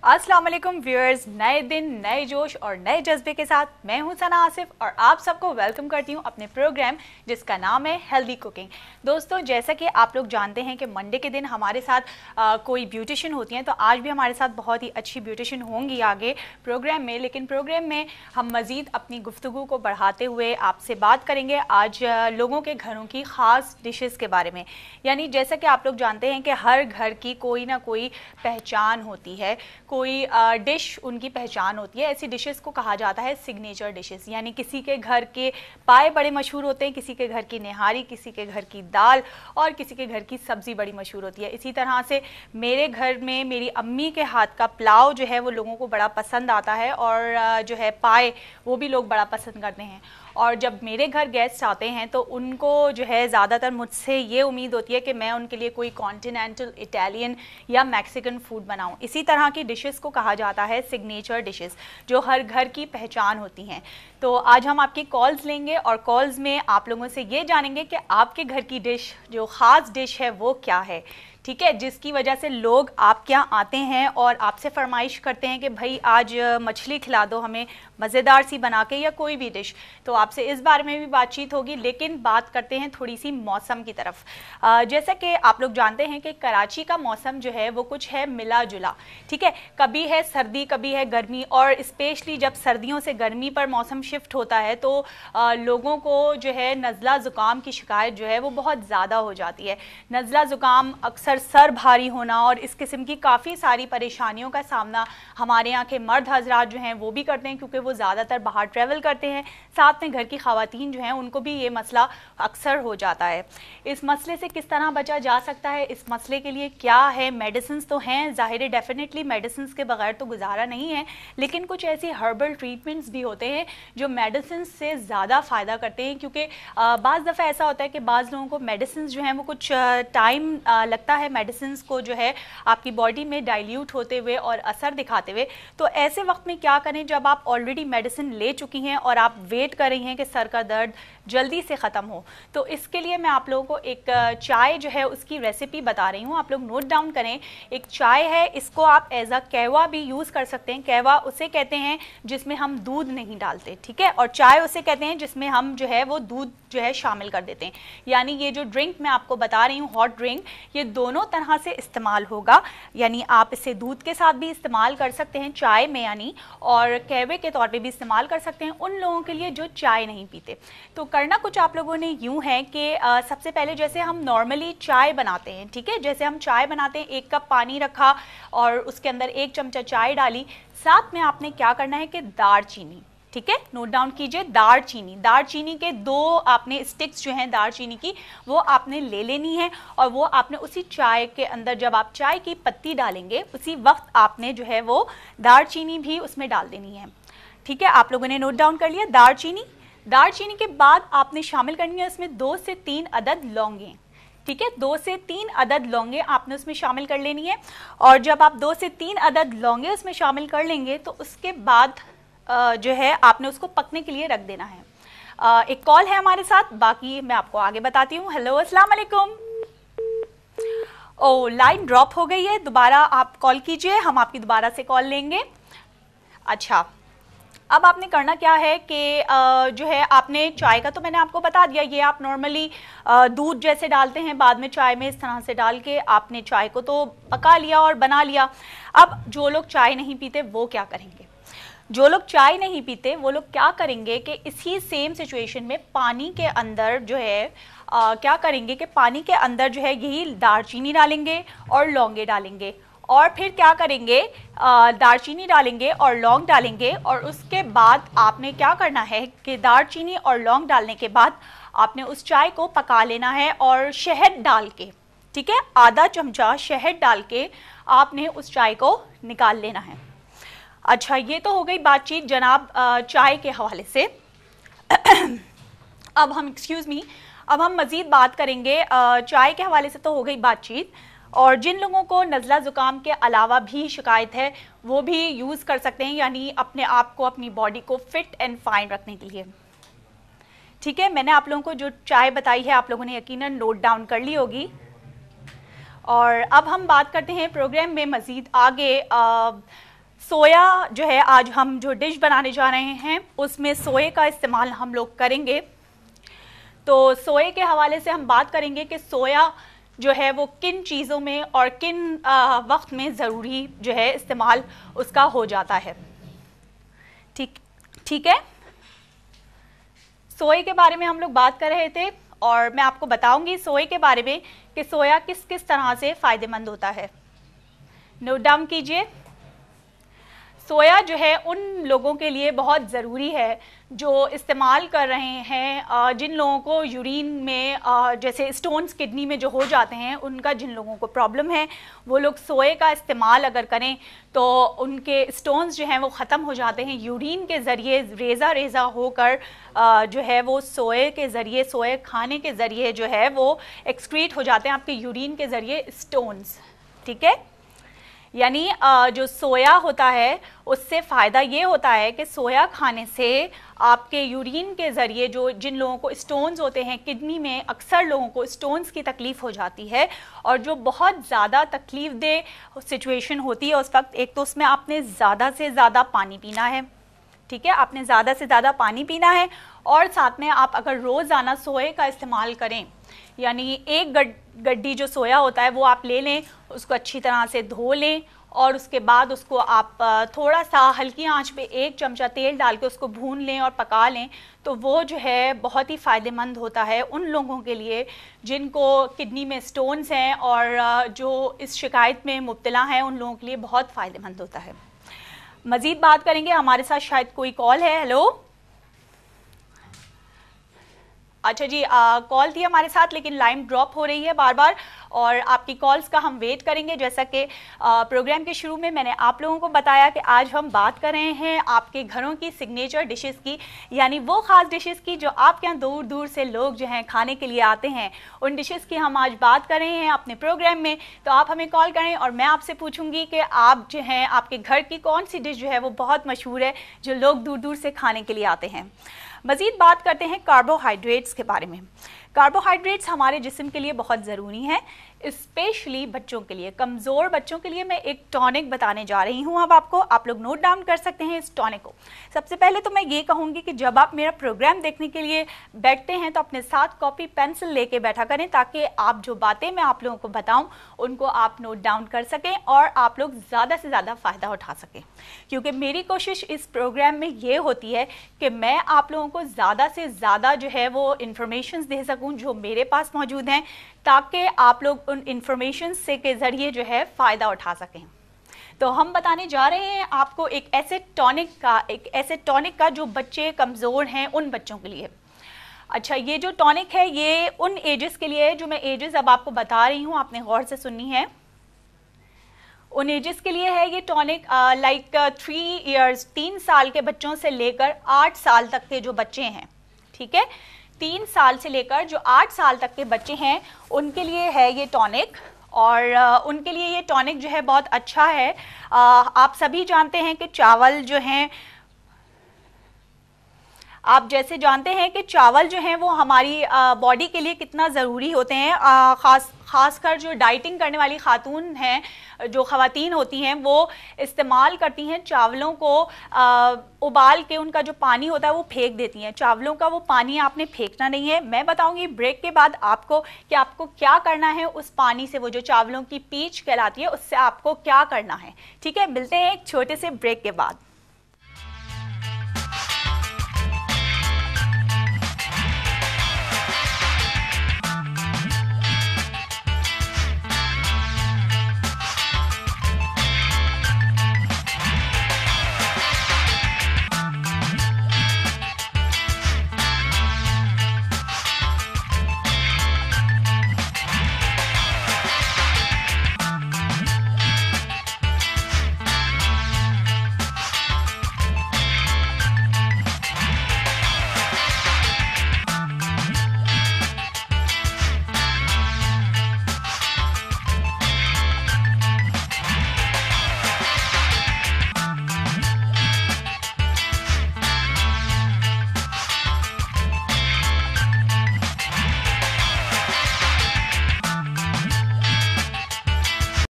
अस्सलाम वालेकुम व्यूअर्स, नए दिन नए जोश और नए जज्बे के साथ मैं हूं सना आसिफ और आप सबको वेलकम करती हूं अपने प्रोग्राम जिसका नाम है हेल्दी कुकिंग। दोस्तों, जैसा कि आप लोग जानते हैं कि मंडे के दिन हमारे साथ कोई ब्यूटिशियन होती हैं, तो आज भी हमारे साथ बहुत ही अच्छी ब्यूटिशियन होंगी आगे प्रोग्राम में। लेकिन प्रोग्राम में हम मज़ीद अपनी गुफ्तगू को बढ़ाते हुए आपसे बात करेंगे आज लोगों के घरों की ख़ास डिशेज़ के बारे में। यानी जैसा कि आप लोग जानते हैं कि हर घर की कोई ना कोई पहचान होती है, कोई डिश उनकी पहचान होती है। ऐसी डिशेस को कहा जाता है सिग्नेचर डिशेस। यानी किसी के घर के पाए बड़े मशहूर होते हैं, किसी के घर की निहारी, किसी के घर की दाल और किसी के घर की सब्ज़ी बड़ी मशहूर होती है। इसी तरह से मेरे घर में मेरी अम्मी के हाथ का पुलाव जो है वो लोगों को बड़ा पसंद आता है और जो है पाए वो भी लोग बड़ा पसंद करते हैं। और जब मेरे घर गेस्ट आते हैं तो उनको जो है ज़्यादातर मुझसे ये उम्मीद होती है कि मैं उनके लिए कोई कॉन्टिनेंटल, इटालियन या मैक्सिकन फूड बनाऊं। इसी तरह की डिशेस को कहा जाता है सिग्नेचर डिशेस, जो हर घर की पहचान होती हैं। तो आज हम आपकी कॉल्स लेंगे और कॉल्स में आप लोगों से ये जानेंगे कि आपके घर की डिश, जो ख़ास डिश है वो क्या है, ठीक है, जिसकी वजह से लोग आपके यहाँ आते हैं और आपसे फरमाइश करते हैं कि भाई आज मछली खिला दो हमें मज़ेदार सी बना के, या कोई भी डिश। तो आपसे इस बारे में भी बातचीत होगी। लेकिन बात करते हैं थोड़ी सी मौसम की तरफ। जैसा कि आप लोग जानते हैं कि कराची का मौसम जो है वो कुछ है मिला जुला, ठीक है। कभी है सर्दी, कभी है गर्मी, और स्पेशली जब सर्दियों से गर्मी पर मौसम शिफ्ट होता है तो लोगों को जो है नज़ला ज़ुकाम की शिकायत जो है वो बहुत ज़्यादा हो जाती है। नज़ला ज़ुकाम, अक्सर सर भारी होना और इस किस्म की काफ़ी सारी परेशानियों का सामना हमारे यहाँ के मर्द हजरात जो हैं वो भी करते हैं, क्योंकि वो ज़्यादातर बाहर ट्रैवल करते हैं। साथ में घर की ख़वातीन जो हैं उनको भी ये मसला अक्सर हो जाता है। इस मसले से किस तरह बचा जा सकता है, इस मसले के लिए क्या है? मेडिसिन्स तो हैं, ज़ाहिर है डेफिनेटली मेडिसिन्स के बगैर तो गुजारा नहीं है, लेकिन कुछ ऐसी हर्बल ट्रीटमेंट्स भी होते हैं जो मेडिसिन से ज़्यादा फ़ायदा करते हैं। क्योंकि बाज़ दफ़ा ऐसा होता है कि बाज़ लोगों को मेडिसिन जो हैं वो कुछ टाइम लगता है मेडिसिन को जो है आपकी बॉडी में डाइल्यूट होते हुए और असर दिखाते हुए। तो ऐसे वक्त में क्या करें जब आप ऑलरेडी मेडिसिन ले चुकी हैं और आप वेट कर रही हैं कि सर का दर्द जल्दी से ख़त्म हो? तो इसके लिए मैं आप लोगों को एक चाय जो है उसकी रेसिपी बता रही हूँ, आप लोग नोट डाउन करें। एक चाय है, इसको आप एज अ कहवा भी यूज़ कर सकते हैं। कहवा उसे कहते हैं जिसमें हम दूध नहीं डालते, ठीक है, और चाय उसे कहते हैं जिसमें हम जो है वो दूध जो है शामिल कर देते हैं। यानी ये जो ड्रिंक मैं आपको बता रही हूँ, हॉट ड्रिंक, ये दोनों तरह से इस्तेमाल होगा। यानी आप इसे दूध के साथ भी इस्तेमाल कर सकते हैं चाय में, यानी, और कहवे के तौर पे भी इस्तेमाल कर सकते हैं उन लोगों के लिए जो चाय नहीं पीते। तो करना कुछ आप लोगों ने यूँ है कि सबसे पहले जैसे हम नॉर्मली चाय बनाते हैं, ठीक है, जैसे हम चाय बनाते हैं, 1 कप पानी रखा और उसके अंदर 1 चमचा चाय डाली। साथ में आपने क्या करना है कि दालचीनी, ठीक है, नोट डाउन कीजिए, दालचीनी के 2 आपने स्टिक्स जो हैं दालचीनी की वो आपने ले लेनी है और वो आपने उसी चाय के अंदर, जब आप चाय की पत्ती डालेंगे उसी वक्त आपने जो है वो दालचीनी भी उसमें डाल देनी है, ठीक है। आप लोगों ने नोट डाउन कर लिया दालचीनी के बाद आपने शामिल करनी है उसमें 2 से 3 अदद लौंगे, ठीक है, 2 से 3 अदद लौंगे आपने उसमें शामिल कर लेनी है। और जब आप 2 से 3 अदद लौंगे उसमें शामिल कर लेंगे तो उसके बाद जो है आपने उसको पकने के लिए रख देना है। एक कॉल है हमारे साथ, बाकी मैं आपको आगे बताती हूँ। हेलो, अस्सलाम वालेकुम। ओ, लाइन ड्रॉप हो गई है, दोबारा आप कॉल कीजिए, हम आपकी दोबारा से कॉल लेंगे। अच्छा, अब आपने करना क्या है कि जो है आपने चाय का तो मैंने आपको बता दिया, ये आप नॉर्मली दूध जैसे डालते हैं बाद में चाय में, इस तरह से डाल के आपने चाय को तो पका लिया और बना लिया। अब जो लोग चाय नहीं पीते वो क्या करेंगे? जो लोग चाय नहीं पीते वो लोग क्या करेंगे कि इसी सेम सिचुएशन में पानी के अंदर जो है क्या करेंगे कि पानी के अंदर जो है यही दालचीनी डालेंगे और लौंगे डालेंगे, और फिर क्या करेंगे, दालचीनी डालेंगे और लौंग डालेंगे, और उसके बाद आपने क्या करना है कि दालचीनी और लौंग डालने के बाद आपने उस चाय को पका लेना है और शहद डाल के, ठीक है, आधा चमचा शहद डाल के आपने उस चाय को निकाल लेना है। अच्छा, ये तो हो गई बातचीत जनाब चाय के हवाले से। अब हम मज़ीद बात करेंगे चाय के हवाले से, तो हो गई बातचीत। और जिन लोगों को नज़ला ज़ुकाम के अलावा भी शिकायत है वो भी यूज़ कर सकते हैं, यानी अपने आप को, अपनी बॉडी को फिट एंड फाइन रखने के लिए, ठीक है। मैंने आप लोगों को जो चाय बताई है आप लोगों ने यकीनन नोट डाउन कर ली होगी। और अब हम बात करते हैं प्रोग्राम में मज़ीद आगे सोया जो है, आज हम जो डिश बनाने जा रहे हैं उसमें सोए का इस्तेमाल हम लोग करेंगे। तो सोए के हवाले से हम बात करेंगे कि सोया जो है वो किन चीज़ों में और किन वक्त में ज़रूरी जो है इस्तेमाल उसका हो जाता है। ठीक है। सोए के बारे में हम लोग बात कर रहे थे और मैं आपको बताऊंगी सोए के बारे में कि सोया किस किस तरह से फ़ायदेमंद होता है। नोट डाउन कीजिए। सोया जो है उन लोगों के लिए बहुत ज़रूरी है जो इस्तेमाल कर रहे हैं, जिन लोगों को यूरिन में जैसे स्टोन्स किडनी में जो हो जाते हैं, उनका जिन लोगों को प्रॉब्लम है वो लोग सोए का इस्तेमाल अगर करें तो उनके स्टोन्स जो हैं वो ख़त्म हो जाते हैं। यूरिन के ज़रिए रेज़ा रेज़ा होकर जो है वो सोए के ज़रिए, सोए खाने के ज़रिए जो है वो एक्सक्रीट हो जाते हैं आपके यूरिन के ज़रिए स्टोन्स। ठीक है, यानी जो सोया होता है उससे फ़ायदा ये होता है कि सोया खाने से आपके यूरिन के ज़रिए जो जिन लोगों को स्टोन्स होते हैं किडनी में, अक्सर लोगों को स्टोन्स की तकलीफ़ हो जाती है और जो बहुत ज़्यादा तकलीफ़ दे सिचुएशन होती है उस वक्त, एक तो उसमें आपने ज़्यादा से ज़्यादा पानी पीना है। ठीक है, आपने ज़्यादा से ज़्यादा पानी पीना है और साथ में आप अगर रोज़ाना सोए का इस्तेमाल करें, यानी एक गड्डी जो सोया होता है वो आप ले लें, उसको अच्छी तरह से धो लें और उसके बाद उसको आप थोड़ा सा हल्की आंच पे 1 चमचा तेल डाल के उसको भून लें और पका लें, तो वो जो है बहुत ही फ़ायदेमंद होता है उन लोगों के लिए जिनको किडनी में स्टोन्स हैं और जो इस शिकायत में मुब्तला हैं, उन लोगों के लिए बहुत फ़ायदेमंद होता है। मज़ीद बात करेंगे, हमारे साथ शायद कोई कॉल है। हेलो, अच्छा जी, कॉल थी हमारे साथ लेकिन लाइन ड्रॉप हो रही है बार बार और आपकी कॉल्स का हम वेट करेंगे। जैसा कि प्रोग्राम के शुरू में मैंने आप लोगों को बताया कि आज हम बात कर रहे हैं आपके घरों की सिग्नेचर डिशेस की, यानी वो ख़ास डिशेस की जो आपके यहाँ दूर दूर से लोग जो हैं खाने के लिए आते हैं, उन डिशेस की हम आज बात कर रहे हैं अपने प्रोग्राम में। तो आप हमें कॉल करें और मैं आपसे पूछूंगी कि आप जो हैं आपके घर की कौन सी डिश जो है वो बहुत मशहूर है जो लोग दूर दूर से खाने के लिए आते हैं। मज़ीद बात करते हैं कार्बोहाइड्रेट्स के बारे में। कार्बोहाइड्रेट्स हमारे जिस्म के लिए बहुत ज़रूरी हैं, स्पेशली बच्चों के लिए, कमज़ोर बच्चों के लिए। मैं एक टॉनिक बताने जा रही हूँ अब आपको, आप लोग नोट डाउन कर सकते हैं इस टॉनिक को। सबसे पहले तो मैं ये कहूँगी कि जब आप मेरा प्रोग्राम देखने के लिए बैठते हैं तो अपने साथ कॉपी पेंसिल लेके बैठा करें ताकि आप जो बातें मैं आप लोगों को बताऊँ उनको आप नोट डाउन कर सकें और आप लोग ज़्यादा से ज़्यादा फ़ायदा उठा सकें, क्योंकि मेरी कोशिश इस प्रोग्राम में ये होती है कि मैं आप लोगों को ज़्यादा से ज़्यादा जो है वो इंफॉर्मेशन दे सकूँ जो मेरे पास मौजूद हैं, ताकि आप लोग उन इंफॉर्मेशन से के ज़रिए जो है फ़ायदा उठा सकें। तो हम बताने जा रहे हैं आपको एक ऐसे टॉनिक का जो बच्चे कमज़ोर हैं उन बच्चों के लिए। अच्छा, ये जो टॉनिक है ये उन एजेस के लिए है, जो मैं एजेस अब आपको बता रही हूँ आपने गौर से सुननी है। उन एजेस के लिए है ये टॉनिक, लाइक 3 इयर्स, 3 साल के बच्चों से लेकर 8 साल तक के जो बच्चे हैं, ठीक है, 3 साल से लेकर जो 8 साल तक के बच्चे हैं उनके लिए है ये टॉनिक। और उनके लिए ये टॉनिक जो है बहुत अच्छा है। आप सभी जानते हैं कि चावल जो हैं, आप जैसे जानते हैं कि चावल जो हैं वो हमारी बॉडी के लिए कितना ज़रूरी होते हैं। ख़ासकर जो डाइटिंग करने वाली खातून हैं, जो ख़वातीन होती हैं, वो इस्तेमाल करती हैं चावलों को उबाल के, उनका जो पानी होता है वो फेंक देती हैं। चावलों का वो पानी आपने फेंकना नहीं है। मैं बताऊंगी ब्रेक के बाद आपको कि आपको क्या करना है उस पानी से, वो जो चावलों की पीच कहलाती है उससे आपको क्या करना है। ठीक है, मिलते हैं एक छोटे से ब्रेक के बाद।